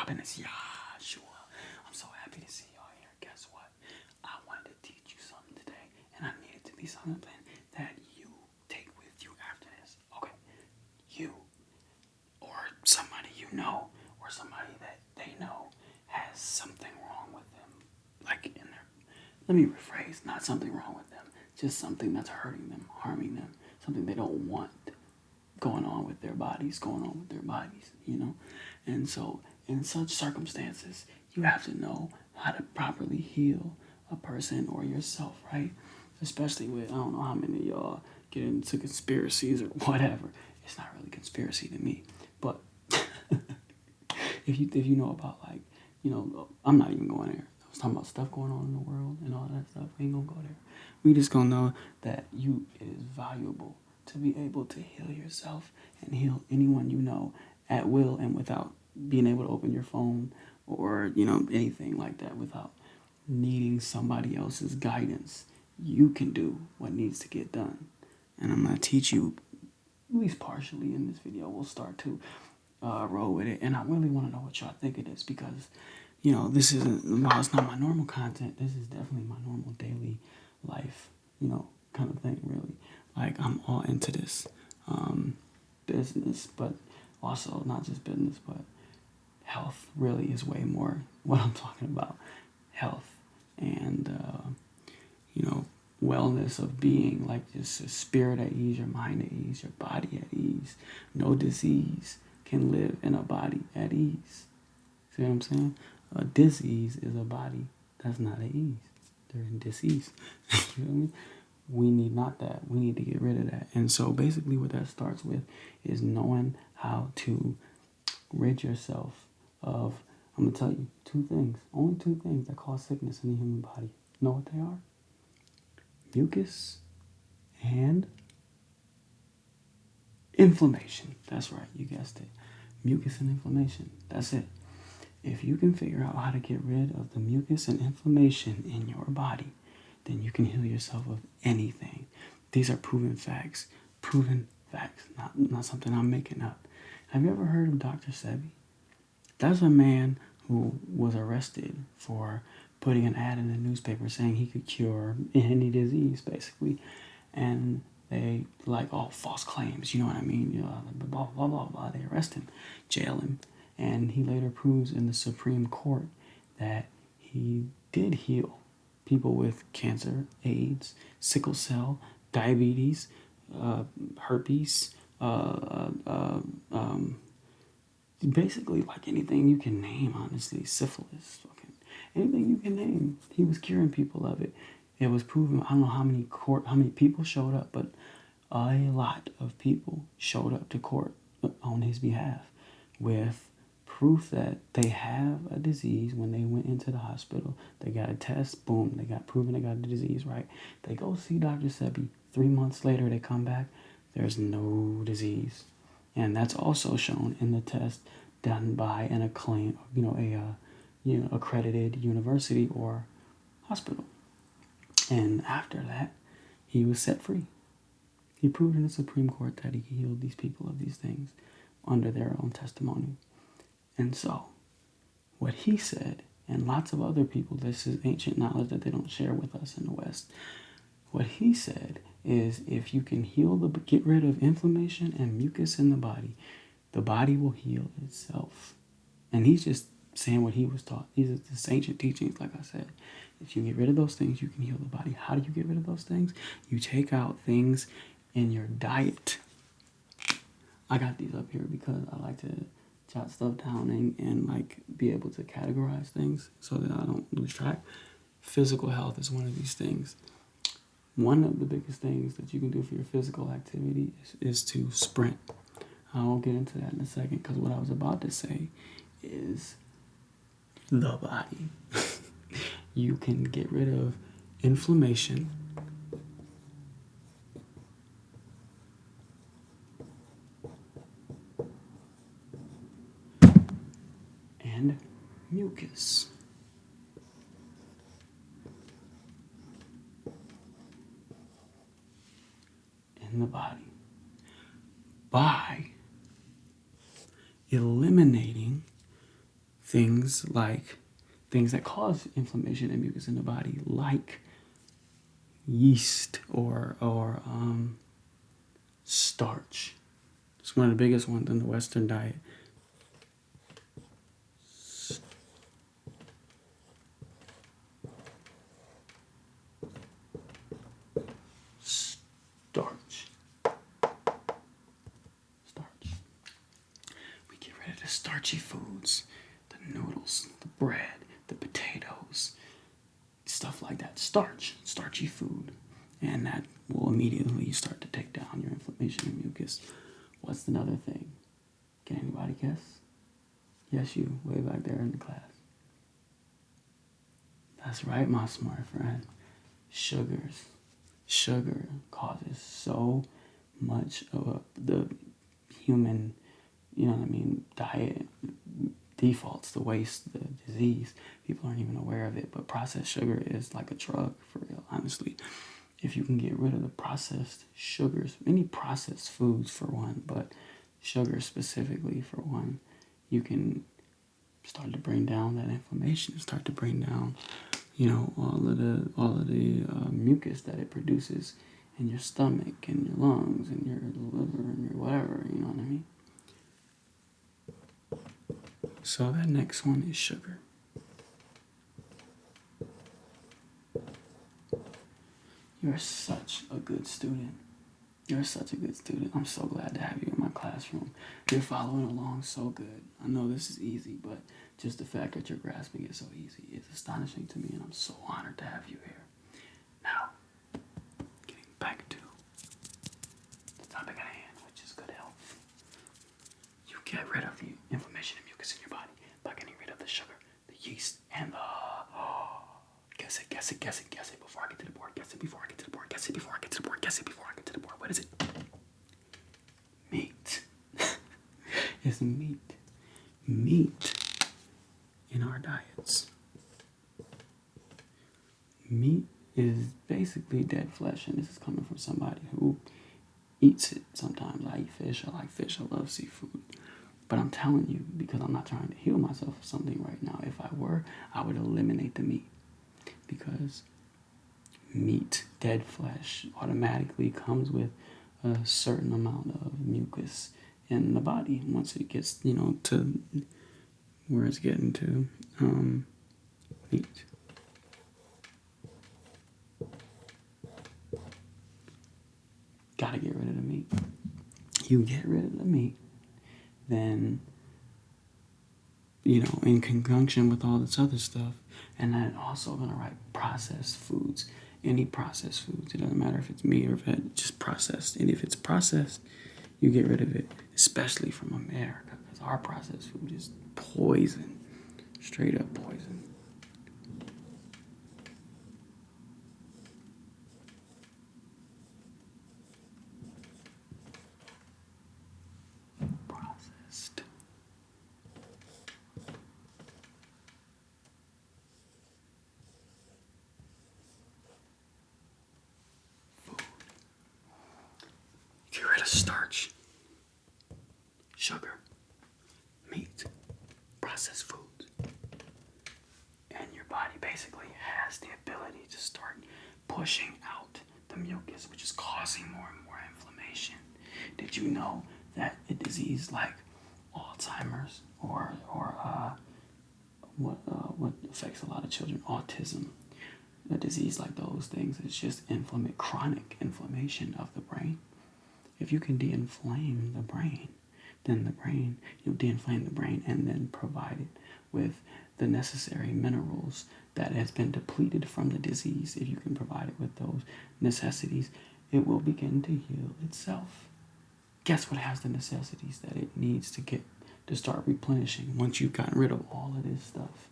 poppiness, Yahshua. I'm so happy to see y'all here. Guess what? I wanted to teach you something today, and I need it to be something that you take with you after this. Okay, you or somebody you know or somebody that they know has something wrong with them, like in their. Let me rephrase: not something wrong with them, just something that's hurting them, harming them, something they don't want going on with their bodies, And so, in such circumstances, you have to know how to properly heal a person or yourself, right? Especially with, I don't know how many of y'all get into conspiracies or whatever. It's not really conspiracy to me, but if you know about, like, I'm not even going there. I was talking about stuff going on in the world and all that stuff. We ain't gonna go there. We just gonna know that it is valuable to be able to heal yourself and heal anyone you know at will and without being able to open your phone or, anything like that, without needing somebody else's guidance. You can do what needs to get done. And I'm going to teach you, at least partially in this video. We'll start to roll with it. And I really want to know what y'all think of this because, this while it's not my normal content, this is definitely my normal daily life, kind of thing, really. Like, I'm all into this business, but also not just business, but health really is way more what I'm talking about. Health and, wellness of being, like just a spirit at ease, your mind at ease, your body at ease. No disease can live in a body at ease. See what I'm saying? A disease is a body that's not at ease. They're in disease. You know what I mean? We need not that. We need to get rid of that. And so basically what that starts with is knowing how to rid yourself of, I'm going to tell you, only two things that cause sickness in the human body. Know what they are? Mucus and inflammation. That's right, you guessed it. Mucus and inflammation. That's it. If you can figure out how to get rid of the mucus and inflammation in your body, then you can heal yourself of anything. These are proven facts. Not something I'm making up. Have you ever heard of Dr. Sebi? That's a man who was arrested for putting an ad in the newspaper saying he could cure any disease, basically. And they, false claims, you know what I mean? Blah, blah, blah, blah. They arrest him, jail him. And he later proves in the Supreme Court that he did heal people with cancer, AIDS, sickle cell, diabetes, herpes, basically like anything you can name, honestly, syphilis, anything you can name. He was curing people of it. It was proven. I don't know how many people showed up, but a lot of people showed up to court on his behalf with proof that they have a disease. When they went into the hospital, they got a test, boom, they got proven they got the disease, right? They go see Dr. Sebi. 3 months later, they come back, there's no disease. And that's also shown in the test done by an acclaimed, accredited university or hospital. And after that, he was set free. He proved in the Supreme Court that he healed these people of these things under their own testimony. And so, what he said, and lots of other people, this is ancient knowledge that they don't share with us in the West. What he said is if you can get rid of inflammation and mucus in the body will heal itself. And he's just saying what he was taught. These are the ancient teachings, like I said. If you get rid of those things, you can heal the body. How do you get rid of those things? You take out things in your diet. I got these up here because I like to jot stuff down and be able to categorize things so that I don't lose track. Physical health is one of these things. One of the biggest things that you can do for your physical activity is to sprint. I'll get into that in a second because what I was about to say is the body. You can get rid of inflammation, and mucus. In the body by eliminating things that cause inflammation and mucus in the body, like yeast or starch. It's one of the biggest ones in the Western diet. Starch. We get rid of the starchy foods, the noodles, the bread, the potatoes, stuff like that. Starchy food. And that will immediately start to take down your inflammation and mucus. What's another thing? Can anybody guess? Yes, you, way back there in the class. That's right, my smart friend. Sugars. Sugar causes so much of the human, diet defaults, the waste, the disease. People aren't even aware of it, but processed sugar is like a drug, for real, honestly. If you can get rid of the processed sugars, any processed foods for one, but sugar specifically for one, you can start to bring down that inflammation, start to bring down, all of the mucus that it produces in your stomach and your lungs and your liver and your whatever, you know what I mean? So that next one is sugar. You're such a good student. You're such a good student. I'm so glad to have you in my classroom. You're following along so good. I know this is easy, but just the fact that you're grasping it so easy is astonishing to me, and I'm so honored to have you here. Now, getting back to the topic at hand, which is good health. You get rid of the inflammation and mucus in your body by getting rid of the sugar, the yeast, and the... Guess it before I get to the board. Guess it before I get to the board. Guess it before I get to the board. Guess it before I get to the board. What is it? Meat. It's meat. Meat in our diets. Meat is basically dead flesh, and this is coming from somebody who eats it sometimes. I eat fish. I like fish. I love seafood. But I'm telling you, because I'm not trying to heal myself of something right now. If I were, I would eliminate the meat. Because meat, dead flesh, automatically comes with a certain amount of mucus in the body once it gets, to where it's getting to meat. Gotta get rid of the meat. You get rid of the meat, then, in conjunction with all this other stuff, and then also gonna write processed foods. Any processed foods. It doesn't matter if it's meat or if it's just processed. And if it's processed, you get rid of it, especially from America, because our processed food is poison, straight up poison. Processed. Get rid of starch, sugar, meat, processed foods. And your body basically has the ability to start pushing out the mucus, which is causing more and more inflammation. Did you know that a disease like Alzheimer's or what affects a lot of children, autism, a disease like those things, is just chronic inflammation of the brain? If you can de-inflame the brain, then you'll de-inflame the brain and then provide it with the necessary minerals that has been depleted from the disease. If you can provide it with those necessities, it will begin to heal itself. Guess what has the necessities that it needs to start replenishing once you've gotten rid of all of this stuff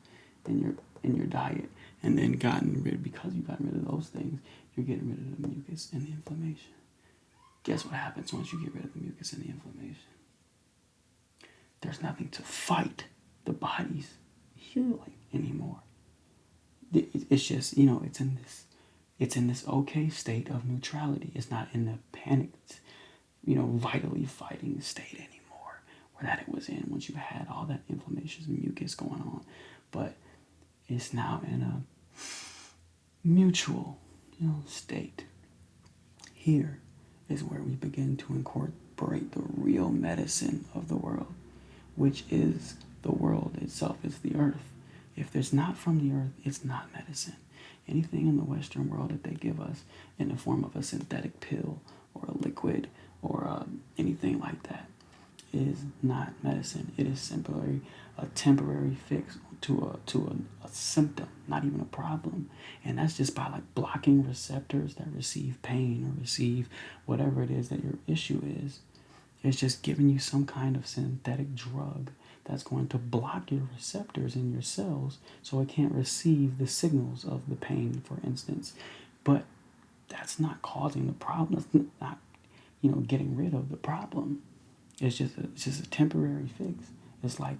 in your diet, and then because you've gotten rid of those things, you're getting rid of the mucus and the inflammation. Guess what happens once you get rid of the mucus and the inflammation? There's nothing to fight the body's healing anymore. It's just, it's in this okay state of neutrality. It's not in the panicked, vitally fighting state anymore, or that it was in once you had all that inflammation and mucus going on. But it's now in a mutual, state. Here is where we begin to incorporate the real medicine of the world, which is the world itself, is the earth. If there's not from the earth, it's not medicine. Anything in the Western world that they give us in the form of a synthetic pill or a liquid or anything like that is not medicine. It is simply a temporary fix to a symptom, not even a problem. And that's just by like blocking receptors that receive pain or receive whatever it is that your issue is. It's just giving you some kind of synthetic drug that's going to block your receptors in your cells so it can't receive the signals of the pain, for instance. But that's not causing the problem. That's not, getting rid of the problem. It's just a temporary fix. It's like,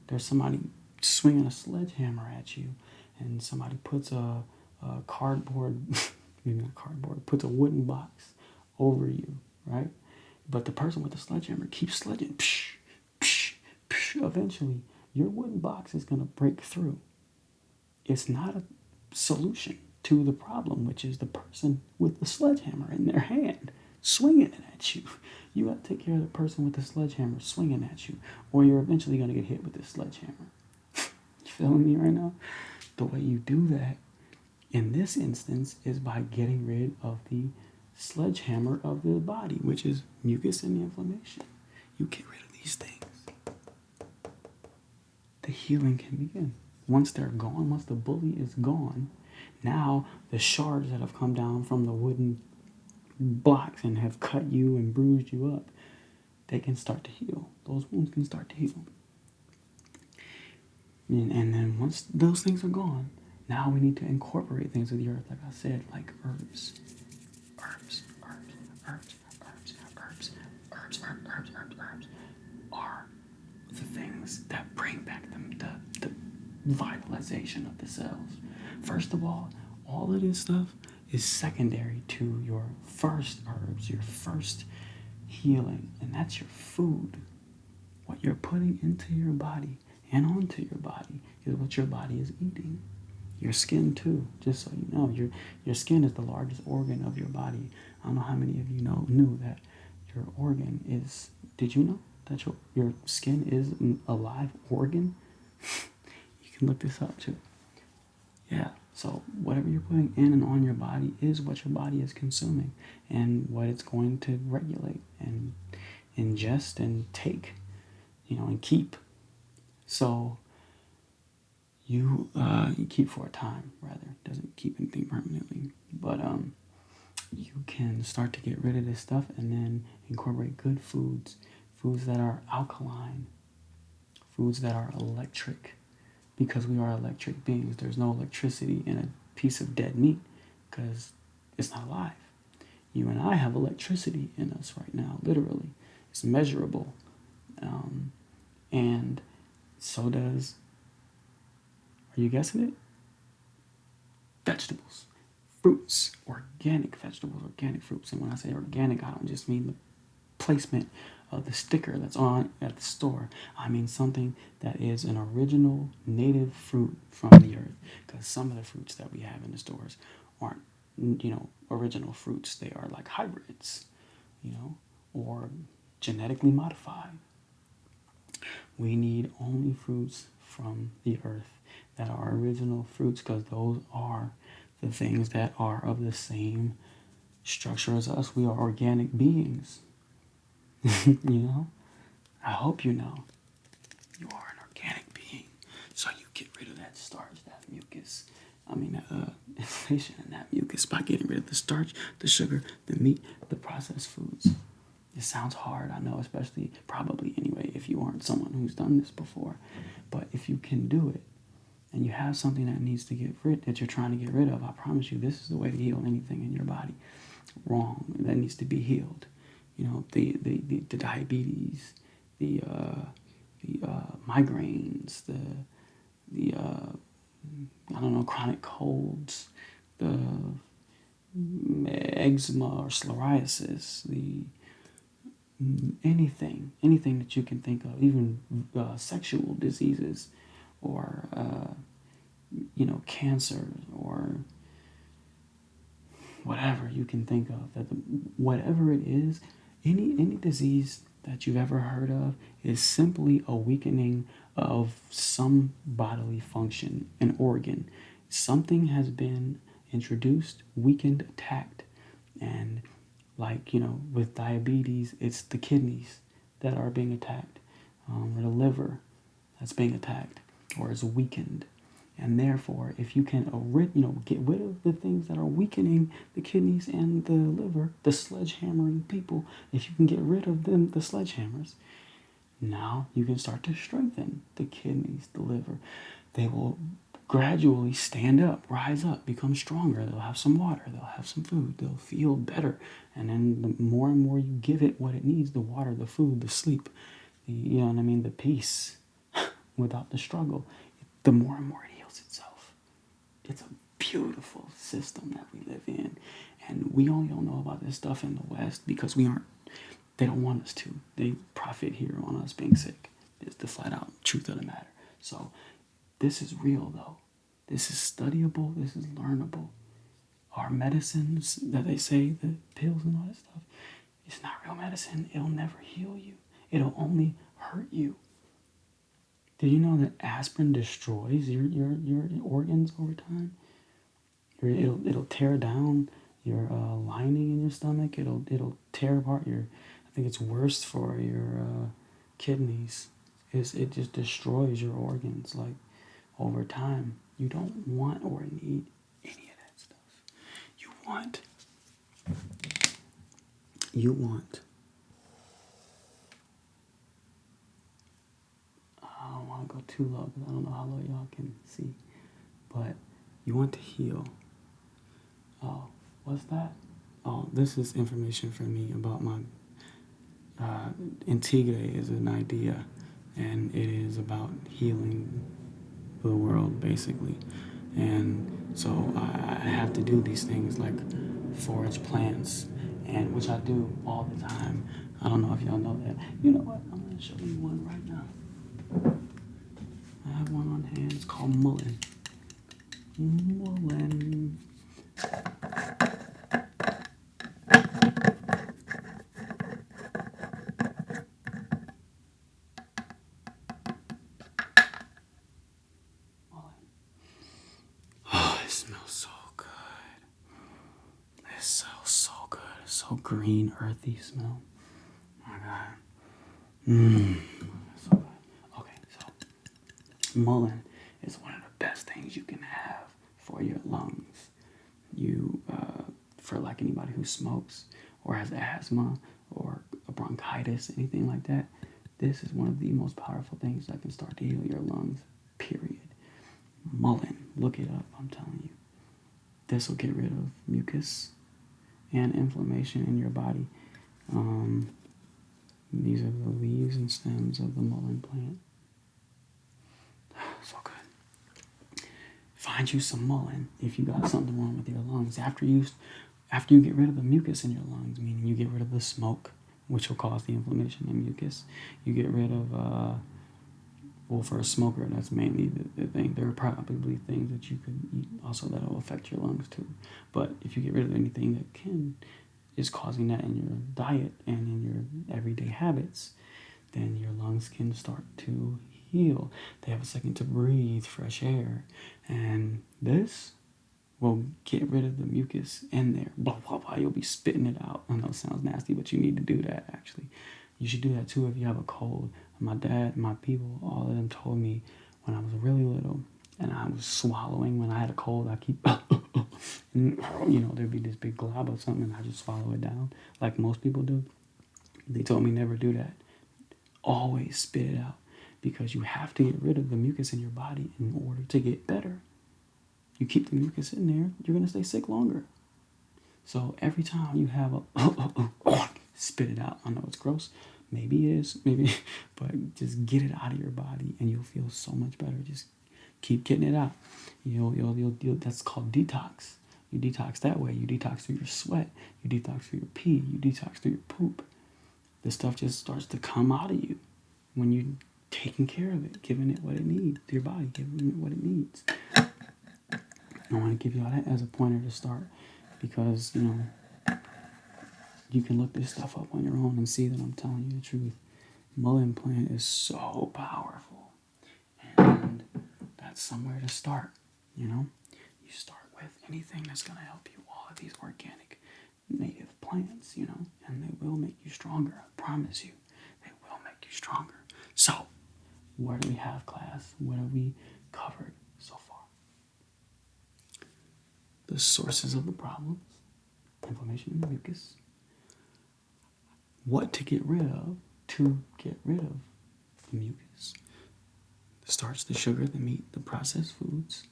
there's somebody swinging a sledgehammer at you and somebody puts a cardboard, maybe not cardboard, puts a wooden box over you, right? But the person with the sledgehammer keeps sledging. Psh, psh, psh. Eventually, your wooden box is going to break through. It's not a solution to the problem, which is the person with the sledgehammer in their hand swinging it at you. You got to take care of the person with the sledgehammer swinging at you, or you're eventually going to get hit with this sledgehammer. You feeling me right now? The way you do that in this instance is by getting rid of the sledgehammer of the body, which is mucus and inflammation. You get rid of these things, the healing can begin. Once they're gone, once the bully is gone, now the shards that have come down from the wooden blocks and have cut you and bruised you up, they can start to heal. Those wounds can start to heal. And then once those things are gone, now we need to incorporate things of the earth, like I said, like herbs. Herbs are the things that bring back the vitalization of the cells. First of all of this stuff is secondary to your first herbs, your first healing, and that's your food. What you're putting into your body and onto your body is what your body is eating. Your skin too, just so you know. Your skin is the largest organ of your body. I don't know how many of you knew that your organ is, did you know that your skin is a live organ? You can look this up too. Yeah, so whatever you're putting in and on your body is what your body is consuming and what it's going to regulate and ingest and take, and keep. So you keep for a time, rather. It doesn't keep anything permanently. But you can start to get rid of this stuff and then incorporate good foods that are alkaline, foods that are electric, because we are electric beings. There's no electricity in a piece of dead meat because it's not alive. You and I have electricity in us right now, literally. It's measurable. And so does, are you guessing it? Vegetables, fruits, organic vegetables, organic fruits. And when I say organic, I don't just mean the placement of the sticker that's on at the store. I mean something that is an original native fruit from the earth, because some of the fruits that we have in the stores aren't, original fruits. They are like hybrids, or genetically modified. We need only fruits from the earth that are original fruits, because those are the things that are of the same structure as us. We are organic beings. I hope you know. You are an organic being. So you get rid of that starch, that mucus. Inflation and that mucus by getting rid of the starch, the sugar, the meat, the processed foods. It sounds hard, I know, especially, probably anyway, if you aren't someone who's done this before. But if you can do it, and you have something that needs to that you're trying to get rid of, I promise you, this is the way to heal anything in your body wrong that needs to be healed. The diabetes, the migraines, the chronic colds, the eczema or psoriasis, anything anything that you can think of, even sexual diseases or, cancer or whatever you can think of. Whatever it is, any disease that you've ever heard of is simply a weakening of some bodily function, an organ. Something has been introduced, weakened, attacked. And with diabetes, it's the kidneys that are being attacked, or the liver that's being attacked or is weakened. And therefore, if you can get rid of the things that are weakening the kidneys and the liver, the sledgehammering people, if you can get rid of them, the sledgehammers, now you can start to strengthen the kidneys, the liver. They will gradually stand up, rise up, become stronger. They'll have some water, they'll have some food, they'll feel better. And then the more and more you give it what it needs, the water, the food, the sleep, the peace without the struggle, the more and more it heals itself. It's a beautiful system that we live in. And we only don't know about this stuff in the West because they don't want us to. They profit here on us being sick. It's the flat out truth of the matter. So this is real though. This is studyable. This is learnable. Our medicines that they say, the pills and all that stuff, it's not real medicine. It'll never heal you. It'll only hurt you. Did you know that aspirin destroys your organs over time? It'll tear down your lining in your stomach. It'll tear apart I think it's worse for your kidneys. It just destroys your organs over time. You don't want or need any of that stuff. You want. I don't want to go too low because I don't know how low y'all can see, but you want to heal. Oh, what's that? Oh, this is information for me about my Intigre is an idea, and it is about healing the world, basically. And so I have to do these things like forage plants, and which I do all the time. I don't know if y'all know that. You know what? I'm going to show you one right now. I have one on hand. It's called mullein. Mullein. Oh, it smells so good. It smells so good. It's so green, earthy smell. Oh my God. So good. Okay, so mullein is one of the best things you can have for your lungs. For anybody who smokes or has asthma or a bronchitis, anything like that, this is one of the most powerful things that can start to heal your lungs, period. Mullein, look it up, I'm telling you. This will get rid of mucus and inflammation in your body. These are the leaves and stems of the mullein plant. So good. Find you some mullein if you got something wrong with your lungs. After you get rid of the mucus in your lungs, meaning you get rid of the smoke, which will cause the inflammation and mucus. You get rid of, for a smoker, that's mainly the thing. There are probably things that you could eat also that will affect your lungs too. But if you get rid of anything that is causing that in your diet and in your everyday habits, then your lungs can start to heal. They have a second to breathe fresh air. And this will get rid of the mucus in there. Blah, blah, blah. You'll be spitting it out. I know it sounds nasty, but you need to do that, actually. You should do that, too, if you have a cold. My dad, my people, all of them told me when I was really little, and I was swallowing when I had a cold, I keep, and, there'd be this big glob of something, and I just swallow it down, like most people do. They told me never do that. Always spit it out, because you have to get rid of the mucus in your body in order to get better. You keep the mucus in there, you're going to stay sick longer. So every time you have spit it out. I know it's gross. Maybe it is, but just get it out of your body and you'll feel so much better. Just keep getting it out. That's called detox. You detox that way. You detox through your sweat. You detox through your pee. You detox through your poop. This stuff just starts to come out of you when you taking care of it, giving it what it needs, your body, giving it what it needs. I want to give y'all that as a pointer to start, because, you know, you can look this stuff up on your own and see that I'm telling you the truth. Mullein plant is so powerful, and that's somewhere to start, you know? You start with anything that's going to help you, all of these organic native plants, you know, and they will make you stronger. I promise you, they will make you stronger. So, what do we have, class? What have we covered so far? The sources of the problems, inflammation in the mucus, what to get rid of the mucus, the starch, the sugar, the meat, the processed foods.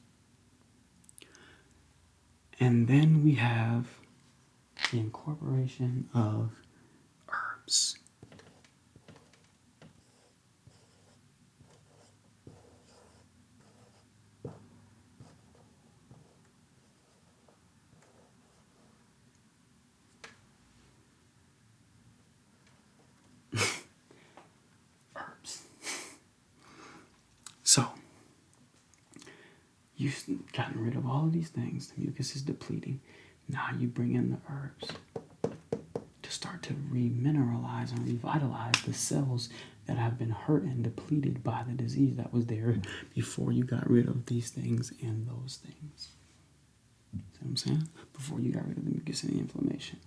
And then we have the incorporation of herbs. Herbs. So, you've gotten rid of all of these things. The mucus is depleting. Now you bring in the herbs to start to remineralize and revitalize the cells that have been hurt and depleted by the disease that was there before you got rid of these things and those things. See what I'm saying? Before you got rid of the mucus and the inflammation.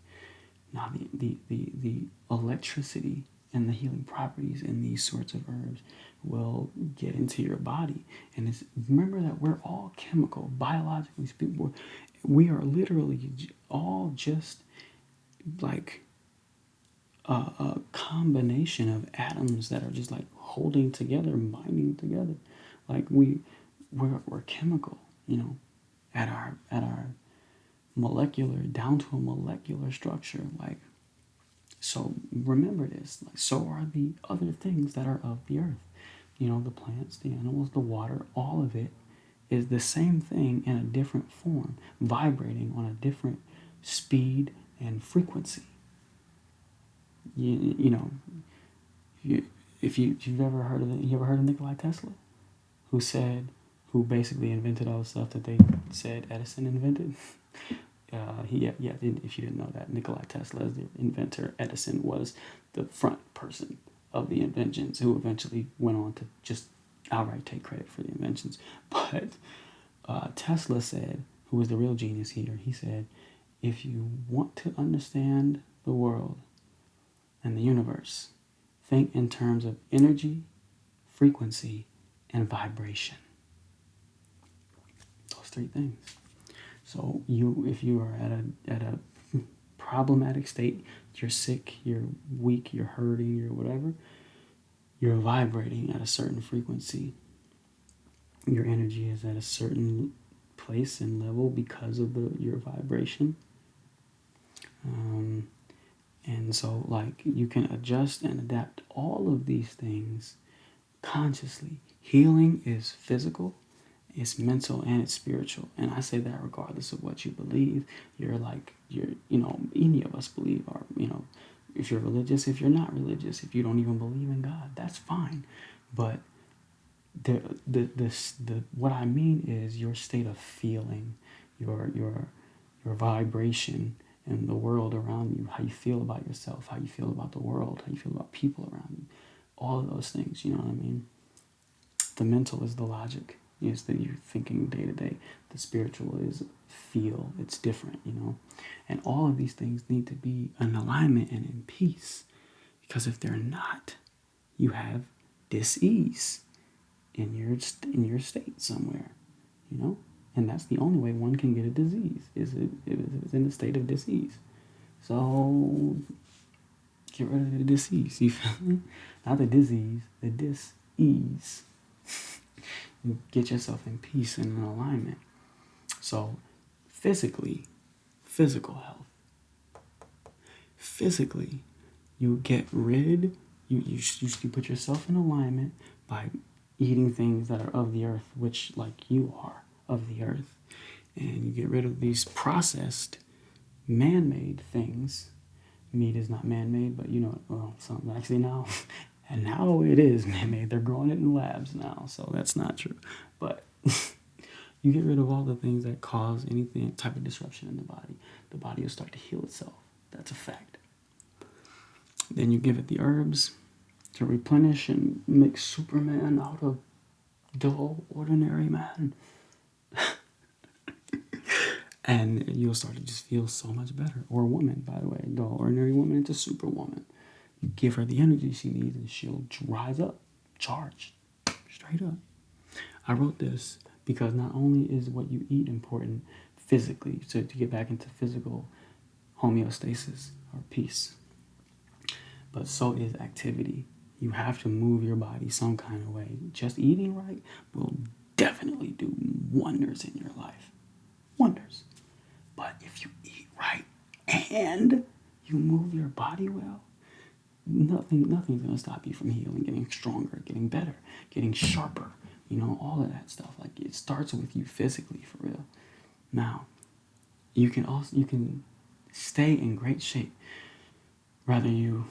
Now the electricity and the healing properties in these sorts of herbs will get into your body. And remember that we're all chemical, biologically speaking. We are literally all just like a combination of atoms that are just like holding together, binding together. Like we're chemical, you know, at our molecular, down to a molecular structure. Like, so remember this, like, so are the other things that are of the earth. You know, the plants, the animals, the water, all of it is the same thing in a different form, vibrating on a different speed and frequency. You know, if you've ever heard of Nikola Tesla, who basically invented all the stuff that they said Edison invented. If you didn't know that, Nikola Tesla is the inventor. Edison was the front person of the inventions, who eventually went on to just outright take credit for the inventions. But Tesla said, who was the real genius here, he said, if you want to understand the world and the universe, think in terms of energy, frequency, and vibration. Those three things. So if you are at a problematic state, you're sick, you're weak, you're hurting, you're whatever, you're vibrating at a certain frequency. Your energy is at a certain place and level because of your vibration. And so, like, you can adjust and adapt all of these things consciously. Healing is physical, it's mental, and it's spiritual. And I say that regardless of what you believe. Any of us believe, or, if you're religious, if you're not religious, if you don't even believe in God, that's fine. But what I mean is your state of feeling, your vibration, and the world around you, how you feel about yourself, how you feel about the world, how you feel about people around you, all of those things, you know what I mean? The mental is the logic, is that you're thinking day to day. The spiritual is feel, it's different, And all of these things need to be in alignment and in peace, because if they're not, you have dis-ease in your state somewhere, And that's the only way one can get a disease, is it's in a state of disease. So get rid of the disease. You feel me? Not the disease, the dis-ease. You get yourself in peace and in alignment. So physical health. Physically, you get rid. You put yourself in alignment by eating things that are of the earth, which, like, you are of the earth, and you get rid of these processed, man-made things, meat is not man-made, but well, some actually now, and now it is man-made. They're growing it in labs now, so that's not true. But you get rid of all the things that cause anything type of disruption in the body will start to heal itself. That's a fact. Then you give it the herbs to replenish and make Superman out of dull, ordinary man. And you'll start to just feel so much better. Or a woman, by the way, dull, ordinary woman into superwoman. You give her the energy she needs and she'll rise up, charged, straight up. I wrote this because not only is what you eat important physically, so to get back into physical homeostasis or peace, but so is activity. You have to move your body some kind of way. Just eating right will definitely do wonders in your life. Wonders. But if you eat right and you move your body well, nothing's going to stop you from healing, getting stronger, getting better, getting sharper, all of that stuff. Like, it starts with you physically, for real. Now, you can stay in great shape. Rather you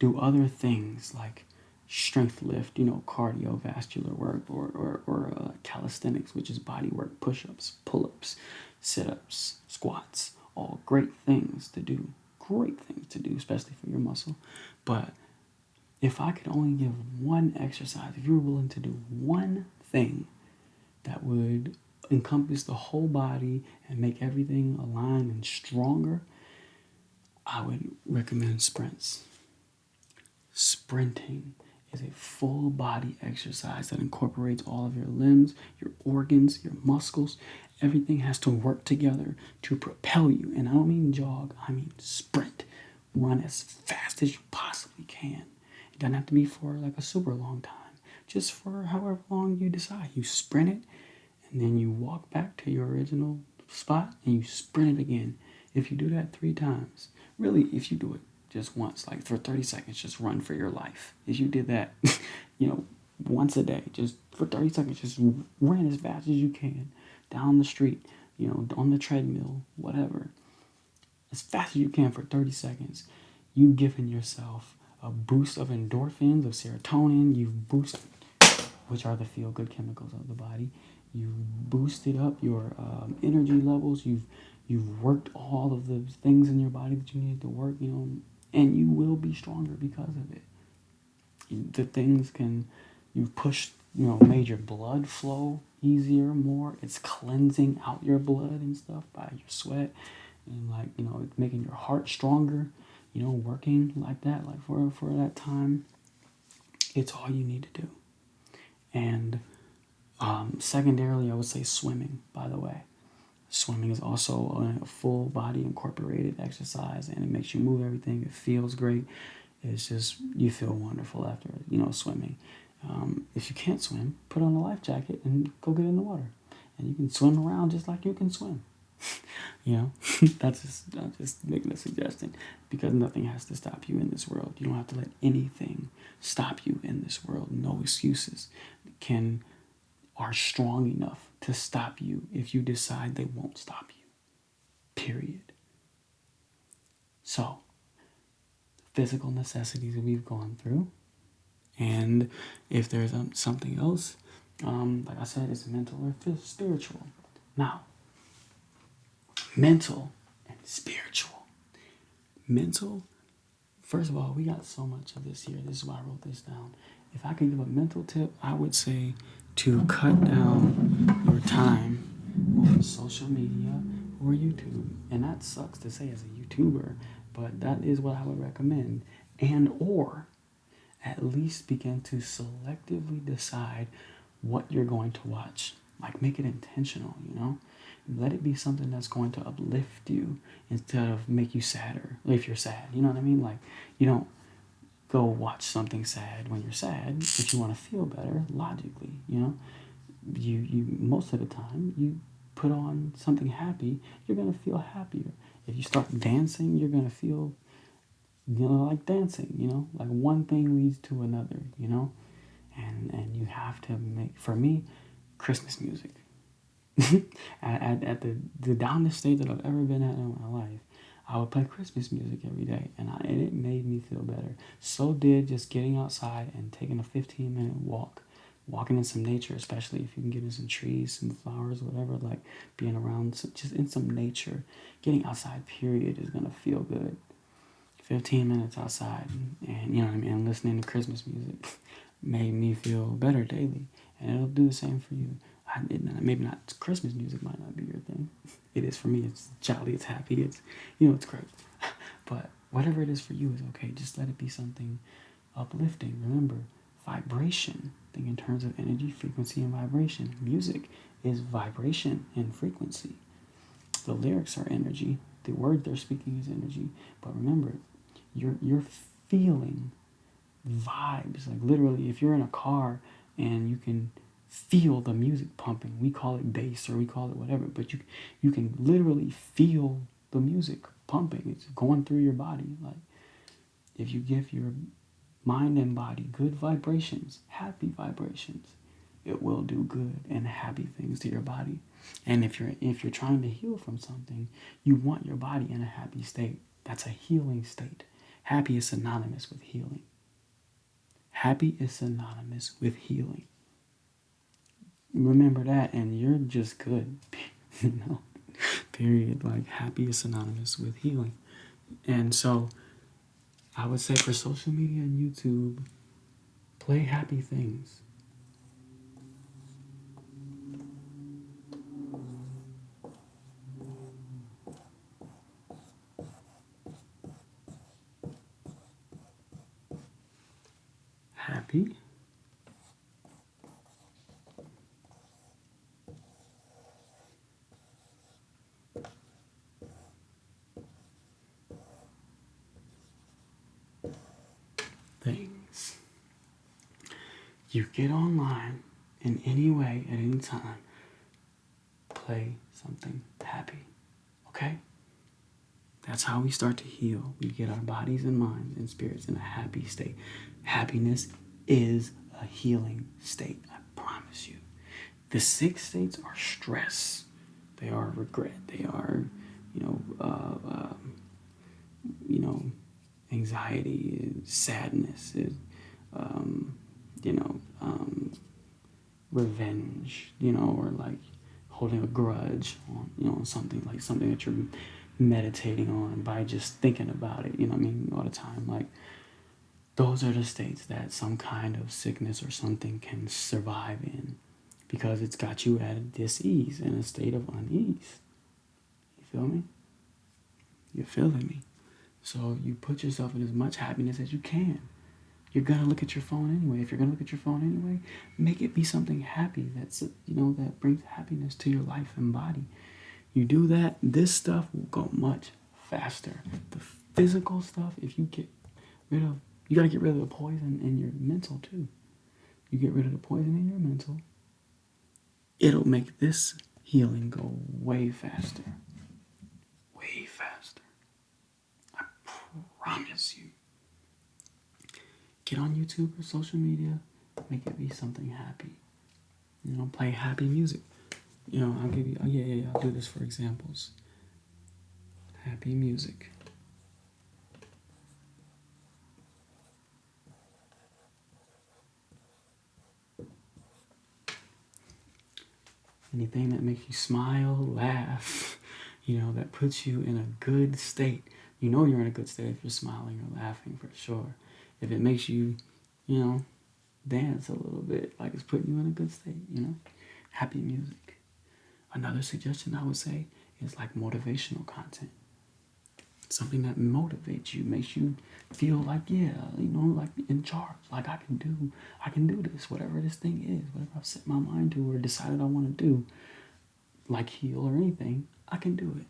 do other things like strength lift, cardiovascular work, or calisthenics, which is body work, push-ups, pull-ups, sit-ups, squats, all great things to do, especially for your muscle. But if I could only give one exercise, if you were willing to do one thing that would encompass the whole body and make everything align and stronger, I would recommend sprints. Sprinting is a full body exercise that incorporates all of your limbs, your organs, your muscles. Everything has to work together to propel you. And I don't mean jog, I mean sprint. Run as fast as you possibly can. It doesn't have to be for like a super long time. Just for however long you decide. You sprint it, and then you walk back to your original spot, and you sprint it again. If you do that 3 times, really, if you do it just once, like for 30 seconds, just run for your life. If you did that, once a day, just for 30 seconds, just run as fast as you can down the street, on the treadmill, whatever. As fast as you can for 30 seconds, you've given yourself a boost of endorphins, of serotonin. You've boosted, which are the feel-good chemicals of the body. You've boosted up your energy levels. You've worked all of the things in your body that you needed to work, and you will be stronger because of it. You've pushed, made your blood flow easier, more. It's cleansing out your blood and stuff by your sweat, and it's making your heart stronger, working like that, like for that time. It's all you need to do. And secondarily, I would say swimming, by the way. Swimming is also a full body incorporated exercise, and it makes you move everything. It feels great. It's just, you feel wonderful after, swimming. If you can't swim, put on a life jacket and go get in the water. And you can swim around just like you can swim. I'm just making a suggestion, because nothing has to stop you in this world. You don't have to let anything stop you in this world. No excuses are strong enough to stop you if you decide they won't stop you. Period. So, physical necessities that we've gone through. And if there's something else, like I said, it's mental or spiritual. Now, mental and spiritual. Mental, first of all, we got so much of this here. This is why I wrote this down. If I could give a mental tip, I would say to cut down your time on social media or YouTube. And that sucks to say as a YouTuber, but that is what I would recommend. Or at least begin to selectively decide what you're going to watch. Like, make it intentional, Let it be something that's going to uplift you instead of make you sadder. If you're sad, you know what I mean? Like, you don't go watch something sad when you're sad. If you want to feel better, logically, you most of the time, you put on something happy, you're going to feel happier. If you start dancing, you're going to feel, like dancing, like one thing leads to another, and you have to make, for me, Christmas music. At the downest state that I've ever been at in my life, I would play Christmas music every day, and it made me feel better. So did just getting outside and taking a 15-minute walk, walking in some nature, especially if you can get in some trees, some flowers, whatever, like being around just in some nature. Getting outside, period, is gonna feel good. 15 minutes outside, and you know what I mean, and listening to Christmas music made me feel better daily, and it'll do the same for you. Maybe not Christmas music might not be your thing. It is for me. It's jolly, it's happy, it's it's great. But whatever it is for you is okay. Just let it be something uplifting. Remember, vibration. Think in terms of energy, frequency, and vibration. Music is vibration and frequency. The lyrics are energy. The word they're speaking is energy. But remember, you're feeling vibes. Like literally, if you're in a car and you can feel the music pumping, we call it bass or we call it whatever, but you can literally feel the music pumping. It's going through your body. Like if you give your mind and body good vibrations, happy vibrations, it will do good and happy things to your body. And if you're trying to heal from something, you want your body in a happy state. That's a healing state. Happy is synonymous with healing. Happy is synonymous with healing. Remember that, and you're just good. Period. Like happy is synonymous with healing. And so I would say for social media and YouTube, play happy things. Happy things. You get online in any way at any time, play something happy. Okay? That's how we start to heal. We get our bodies and minds and spirits in a happy state. Happiness is a healing state, I promise you. The 6 states are stress. They are regret. They are, you know, uh, uh, you know, anxiety, sadness, um, you know, revenge, or like holding a grudge on, something like something that you're meditating on by just thinking about it, what I mean, all the time. Like, those are the states that some kind of sickness or something can survive in because it's got you at a dis-ease, in a state of unease. You feel me? You're feeling me. So you put yourself in as much happiness as you can. You're gonna look at your phone anyway. If you're gonna look at your phone anyway, make it be something happy that brings happiness to your life and body. You do that, this stuff will go much faster. The physical stuff, if you you gotta get rid of the poison in your mental too. You get rid of the poison in your mental, it'll make this healing go way faster. Way faster. I promise you. Get on YouTube or social media, make it be something happy. Play happy music. I'll give you, I'll do this for examples. Happy music. Anything that makes you smile, laugh, that puts you in a good state. You're in a good state if you're smiling or laughing, for sure. If it makes you, dance a little bit, like it's putting you in a good state, Happy music. Another suggestion I would say is like motivational content. Something that motivates you, makes you feel like, like in charge. Like I can do this, whatever this thing is, whatever I've set my mind to or decided I want to do, like heal or anything, I can do it.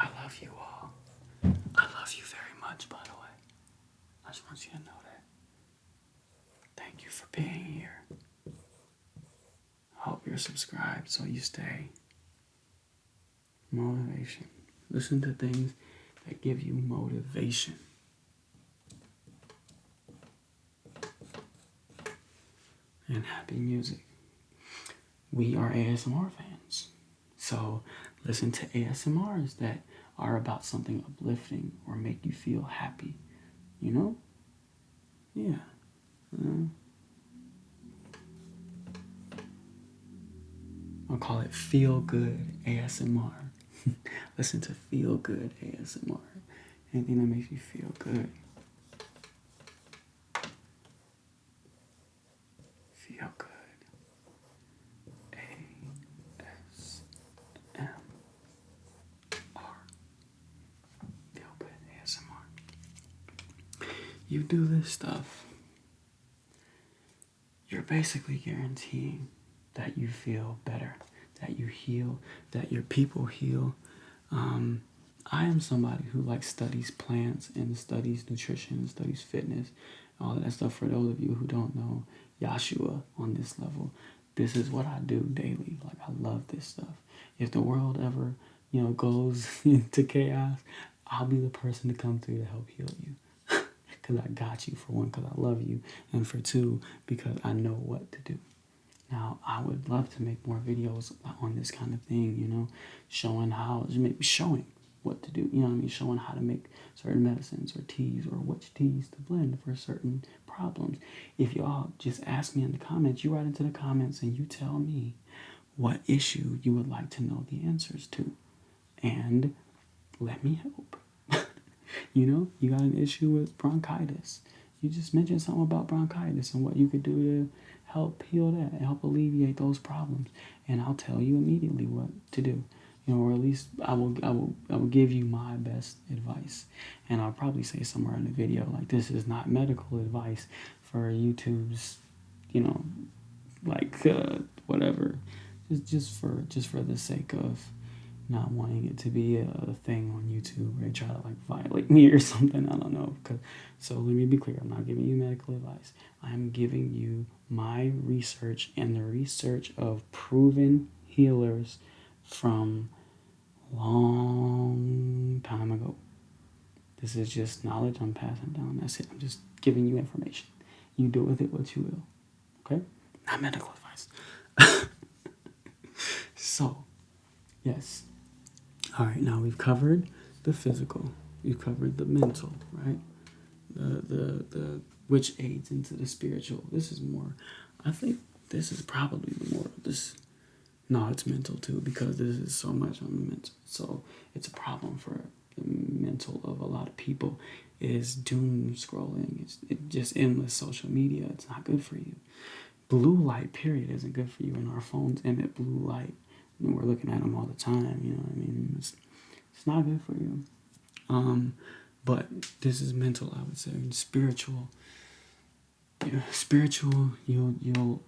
I love you all. I love you very much, by the way. I just want you to know that. Thank you for being here. I hope you're subscribed so you stay. Motivation. Listen to things that give you motivation. And happy music. we are ASMR fans. So listen to ASMRs that are about something uplifting or make you feel happy. You know? Yeah. I'll call it Feel Good ASMR. Listen to Feel Good ASMR. Anything that makes you feel good. Feel Good ASMR. Feel Good ASMR. You do this stuff, you're basically guaranteeing that you feel better, that you heal, that your people heal. I am somebody who studies plants and studies nutrition and studies fitness, all of that stuff. For those of you who don't know Yahshua on this level, this is what I do daily. Like, I love this stuff. If the world ever, goes into chaos, I'll be the person to come through to help heal you. Because I got you, for one, because I love you, and for two, because I know what to do. Now, I would love to make more videos on this kind of thing, showing how, maybe showing what to do, showing how to make certain medicines or teas or which teas to blend for certain problems. If y'all just ask me in the comments, you write into the comments and you tell me what issue you would like to know the answers to, and let me help. You got an issue with bronchitis. You just mentioned something about bronchitis and what you could do to help heal that and help alleviate those problems. And I'll tell you immediately what to do. Or at least I will give you my best advice. And I'll probably say somewhere in the video, like, this is not medical advice for YouTube's, whatever. Just for the sake of not wanting it to be a thing on YouTube where they try to violate me or something. I don't know. So let me be clear. I'm not giving you medical advice. I'm giving you my research and the research of proven healers from long time ago. This is just knowledge I'm passing down. That's it. I'm just giving you information. You do with it what you will. Okay? Not medical advice. So, yes. All right, now we've covered the physical. We've covered the mental, right? The which aids into the spiritual. This is more, I think this is probably more of this. No, it's mental too, because this is so much on the mental. So it's a problem for the mental of a lot of people is doom scrolling. It's just endless social media. It's not good for you. Blue light, period, isn't good for you. And our phones emit blue light. And we're looking at them all the time. You know what I mean? It's not good for you. But this is mental, I would say. And spiritual. Yeah, spiritual.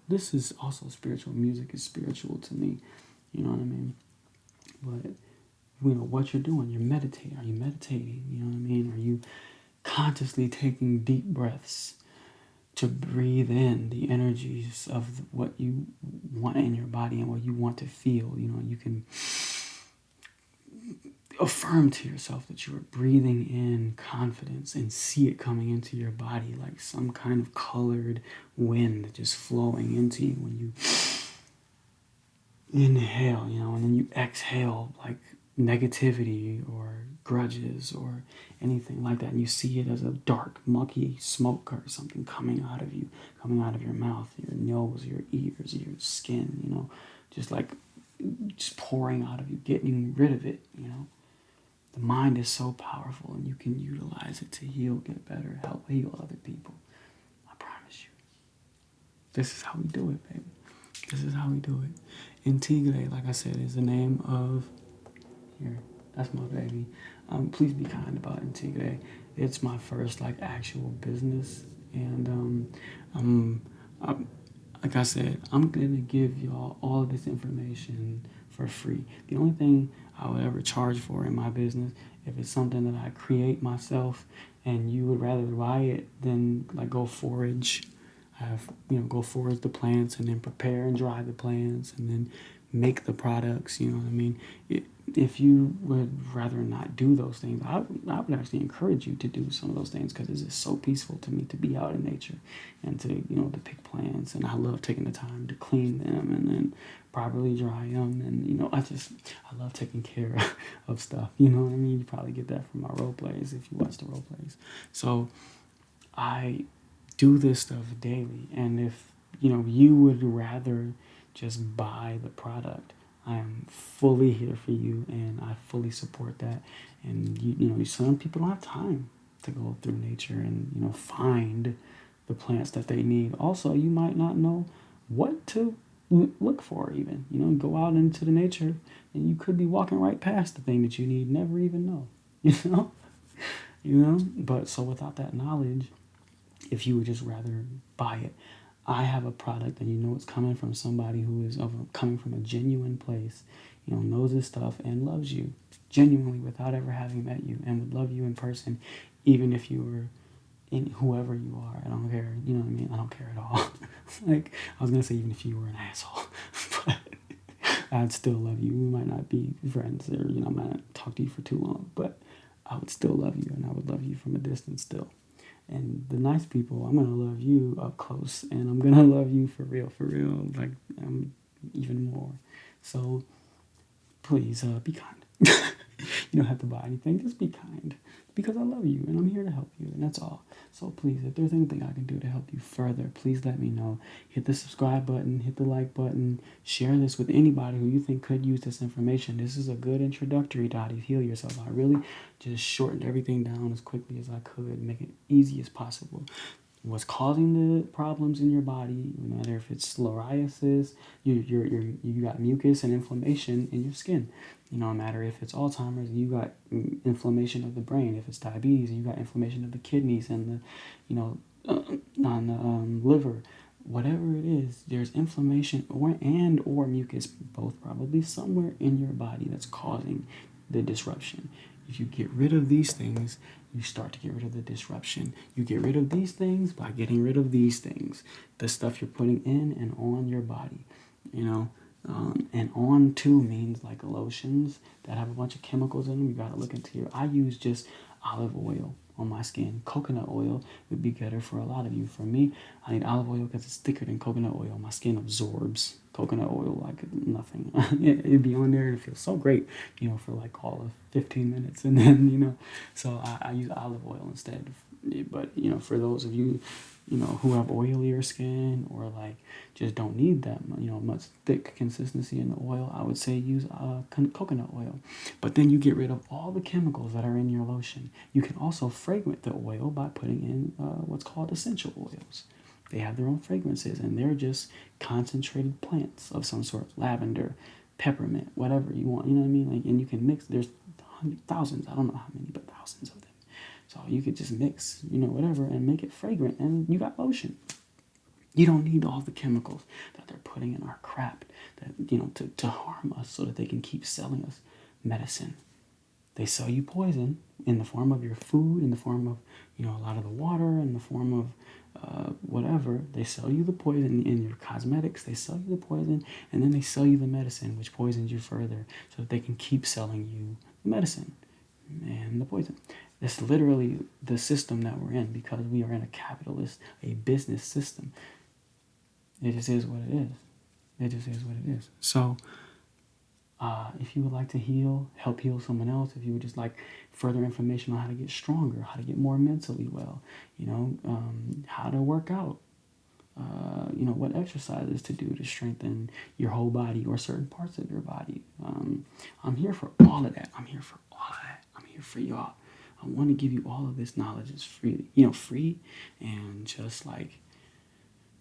This is also spiritual. Music is spiritual to me. You know what I mean? But what you're doing, you're meditating. Are you meditating? You know what I mean? Are you consciously taking deep breaths to breathe in the energies of what you want in your body and what you want to feel? You can affirm to yourself that you are breathing in confidence and see it coming into your body like some kind of colored wind just flowing into you when you inhale, and then you exhale like negativity or grudges or anything like that, and you see it as a dark, mucky smoke or something coming out of you, coming out of your mouth, your nose, your ears, your skin, just pouring out of you, getting rid of it. The mind is so powerful, and you can utilize it to heal, get better, help heal other people. I promise you. This is how we do it, baby. This is how we do it. Intigre, like I said, is the name of... Here, that's my baby. Please be kind about Intigre. It's my first, actual business. And, like I said, I'm going to give y'all all of this information for free. The only thing I would ever charge for in my business, if it's something that I create myself and you would rather buy it than go forage, go forage the plants and then prepare and dry the plants and then make the products, you know what I mean? If you would rather not do those things, I would actually encourage you to do some of those things, because it's just so peaceful to me to be out in nature and to, to pick plants. And I love taking the time to clean them and then properly dry them. And, I love taking care of stuff. You know what I mean? You probably get that from my role plays if you watch the role plays. So I do this stuff daily. And if, you would rather just buy the product, I am fully here for you, and I fully support that. And some people don't have time to go through nature and find the plants that they need. Also, you might not know what to look for. Even go out into the nature, and you could be walking right past the thing that you need, never even know. But so without that knowledge, if you would just rather buy it, I have a product, and it's coming from somebody who is coming from a genuine place, knows his stuff and loves you genuinely without ever having met you, and would love you in person, even if you were in whoever you are. I don't care. You know what I mean? I don't care at all. Like, I was going to say, even if you were an asshole, but I'd still love you. We might not be friends, or, I might not talk to you for too long, but I would still love you, and I would love you from a distance still. And the nice people, I'm going to love you up close, and I'm going to love you for real, like, even more. So please be kind. You don't have to buy anything, just be kind, because I love you and I'm here to help you, and that's all. So please, if there's anything I can do to help you further, please let me know. Hit the subscribe button, hit the like button, share this with anybody who you think could use this information. This is a good introductory to how to heal yourself. I really just shortened everything down as quickly as I could, make it easy as possible. What's causing the problems in your body, no matter if it's psoriasis, you got mucus and inflammation in your skin. No matter if it's Alzheimer's, you got inflammation of the brain. If it's diabetes, you got inflammation of the kidneys and the, on the liver. Whatever it is, there's inflammation or mucus, both probably somewhere in your body that's causing the disruption. If you get rid of these things, you start to get rid of the disruption. You get rid of these things by getting rid of these things. The stuff you're putting in and on your body, and on too means like lotions that have a bunch of chemicals in them. You got to look into I use just olive oil on my skin. Coconut oil would be better for a lot of you. For me, I need olive oil because it's thicker than coconut oil. My skin absorbs coconut oil like nothing. It'd be on there and it feels so great, for like all of 15 minutes. And then, so I use olive oil instead. But, for those of you, who have oilier skin or like just don't need that, much thick consistency in the oil, I would say use coconut oil. But then you get rid of all the chemicals that are in your lotion. You can also fragrant the oil by putting in what's called essential oils. They have their own fragrances, and they're just concentrated plants of some sort, lavender, peppermint, whatever you want, you know what I mean? Like, and you can mix, there's thousands, I don't know how many, but thousands of them. So you could just mix, whatever, and make it fragrant, and you got lotion. You don't need all the chemicals that they're putting in our crap that, to harm us so that they can keep selling us medicine. They sell you poison in the form of your food, in the form of, a lot of the water, in the form of whatever. They sell you the poison in your cosmetics. They sell you the poison, and then they sell you the medicine, which poisons you further so that they can keep selling you the medicine and the poison. That's literally the system that we're in, because we are in a business system. It just is what it is. It just is what it is. So, if you would like to help heal someone else, if you would just like further information on how to get stronger, how to get more mentally well, how to work out, what exercises to do to strengthen your whole body or certain parts of your body. I'm here for all of that. I'm here for y'all. I want to give you all of this knowledge. It's free, free and just like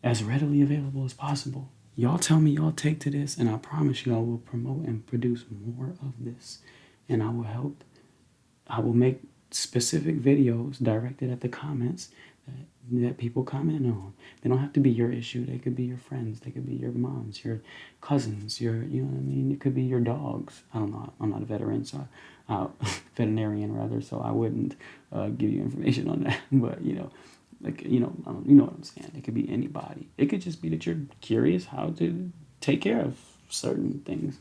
as readily available as possible. Y'all tell me y'all take to this, and I promise you I will promote and produce more of this. And I will help. I will make specific videos directed at the comments that people comment on. They don't have to be your issue. They could be your friends. They could be your moms, your cousins, you know what I mean? It could be your dogs. I don't know. I'm not a veteran, so veterinarian rather, so I wouldn't give you information on that. But, you know what I'm saying. It could be anybody. It could just be that you're curious how to take care of certain things.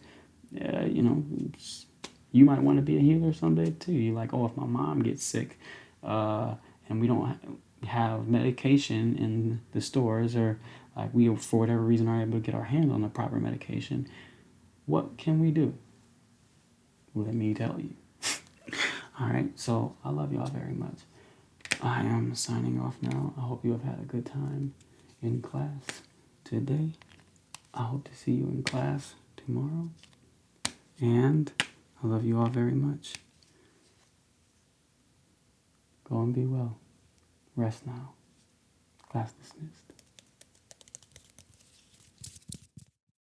You know, you might want to be a healer someday too. You're like, oh, if my mom gets sick, and we don't have medication in the stores, or like we for whatever reason are able to get our hands on the proper medication, what can we do? Let me tell you. All right, so I love y'all very much. I am signing off now. I hope you have had a good time in class today. I hope to see you in class tomorrow. And I love you all very much. Go and be well. Rest now. Class dismissed.